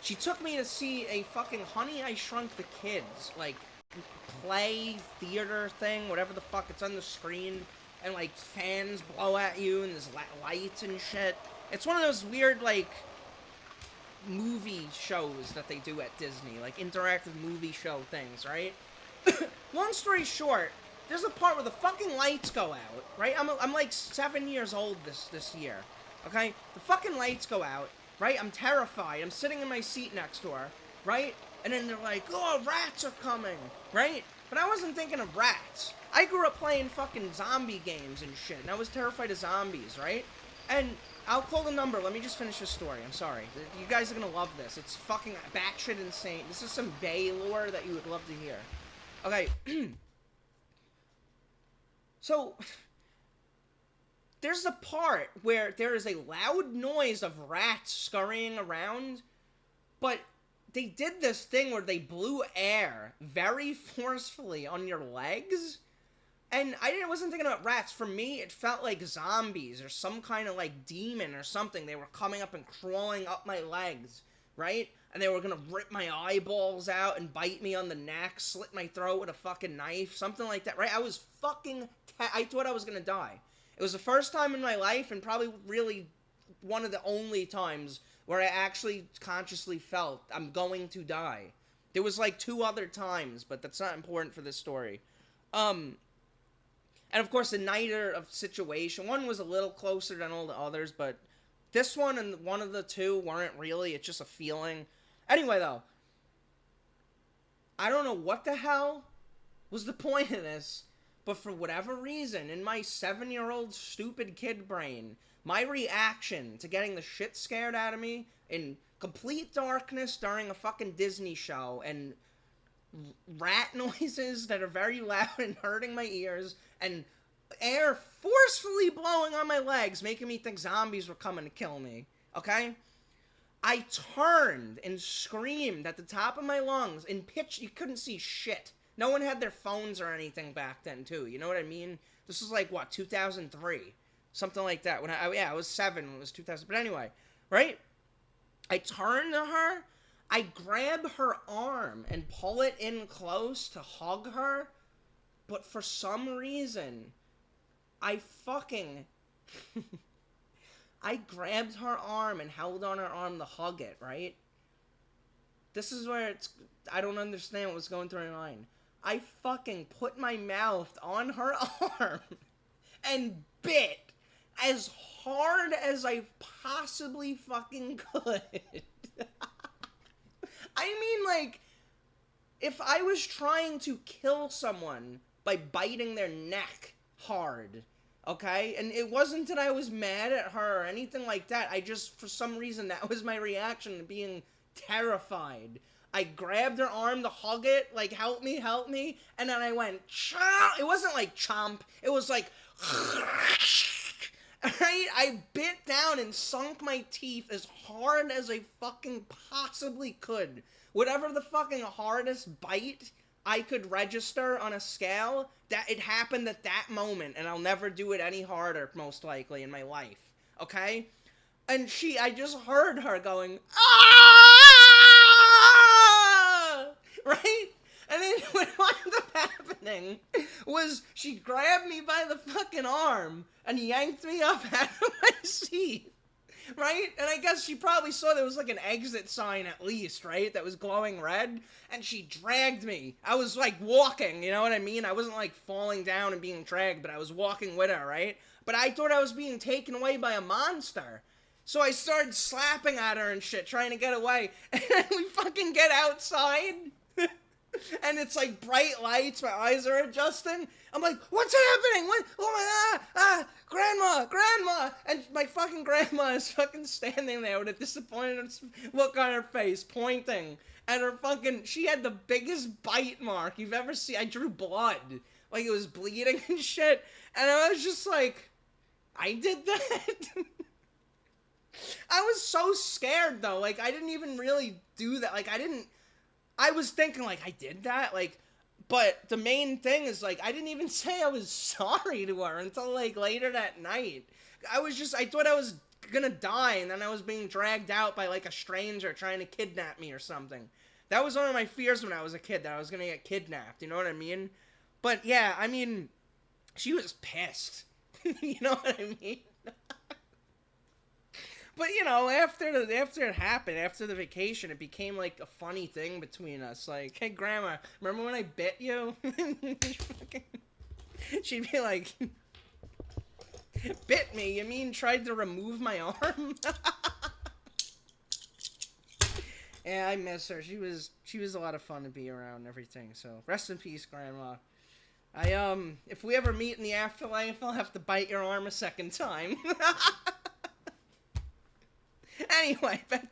She took me to see a fucking Honey, I Shrunk the Kids, like, play, theater thing, whatever the fuck, it's on the screen, and, like, fans blow at you, and there's lights and shit. It's one of those weird, like, movie shows that they do at Disney, like, interactive movie show things, right? Long story short, there's a part where the fucking lights go out, right? I'm like 7 years old this year, okay? The fucking lights go out, right? I'm terrified. I'm sitting in my seat next to her, right? And then they're like, oh, rats are coming, right? But I wasn't thinking of rats. I grew up playing fucking zombie games and shit, and I was terrified of zombies, right? And I'll call the number. Let me just finish the story. I'm sorry. You guys are gonna love this. It's fucking batshit insane. This is some Bay lore that you would love to hear. Okay. So, there's a part where there is a loud noise of rats scurrying around, but they did this thing where they blew air very forcefully on your legs, and wasn't thinking about rats. For me, it felt like zombies or some kind of, like, demon or something. They were coming up and crawling up my legs, right? And they were gonna rip my eyeballs out and bite me on the neck, slit my throat with a fucking knife, something like that, right? I was fucking... I thought I was gonna die. It was the first time in my life, and probably really one of the only times where I actually consciously felt I'm going to die. There was, like, 2 other times, but that's not important for this story. And of course, the nighter of situation, one was a little closer than all the others, but this one and one of the 2 weren't really. It's just a feeling. Anyway, though, I don't know what the hell was the point of this, but for whatever reason, in my 7-year-old stupid kid brain, my reaction to getting the shit scared out of me in complete darkness during a fucking Disney show and rat noises that are very loud and hurting my ears and air forcefully blowing on my legs, making me think zombies were coming to kill me, okay? I turned and screamed at the top of my lungs in pitch. You couldn't see shit. No one had their phones or anything back then, too. You know what I mean? This was like, what, 2003? Something like that. When I was 7 when it was 2000. But anyway, right? I turn to her. I grab her arm and pull it in close to hug her. But for some reason, I grabbed her arm and held on her arm to hug it, right? This is where I don't understand what was going through my mind. I fucking put my mouth on her arm and bit as hard as I possibly fucking could. I mean, like, if I was trying to kill someone by biting their neck hard, okay? And it wasn't that I was mad at her or anything like that. I just, for some reason, that was my reaction to being terrified. I grabbed her arm to hug it, like, help me, and then I went, chomp. It wasn't like chomp, it was like, right? I bit down and sunk my teeth as hard as I fucking possibly could. Whatever the fucking hardest bite I could register on a scale, that it happened at that moment, and I'll never do it any harder, most likely, in my life, okay? And I just heard her going, ah! Right? And then what wound up happening was she grabbed me by the fucking arm and yanked me up out of my seat, right? And I guess she probably saw there was like an exit sign at least, right? That was glowing red, and she dragged me. I was like walking, you know what I mean? I wasn't like falling down and being dragged, but I was walking with her, right? But I thought I was being taken away by a monster. So I started slapping at her and shit, trying to get away. And then we fucking get outside. And it's like bright lights, my eyes are adjusting. I'm like, what's happening? What? Oh my, grandma. And my fucking grandma is fucking standing there with a disappointed look on her face, pointing at her fucking, she had the biggest bite mark you've ever seen. I drew blood. Like it was bleeding and shit. And I was just like, I did that? I was so scared though. Like I didn't even really do that. Like I was thinking, like, I did that, like, but the main thing is, like, I didn't even say I was sorry to her until, like, later that night. I thought I was gonna die, and then I was being dragged out by, like, a stranger trying to kidnap me or something. That was one of my fears when I was a kid, that I was gonna get kidnapped, you know what I mean? But, yeah, I mean, she was pissed. You know what I mean? But, you know, after it happened, after the vacation, it became, like, a funny thing between us. Like, hey, Grandma, remember when I bit you? She'd be like, bit me? You mean tried to remove my arm? Yeah, I miss her. She was a lot of fun to be around and everything. So, rest in peace, Grandma. If we ever meet in the afterlife, I'll have to bite your arm a second time. Anyway, back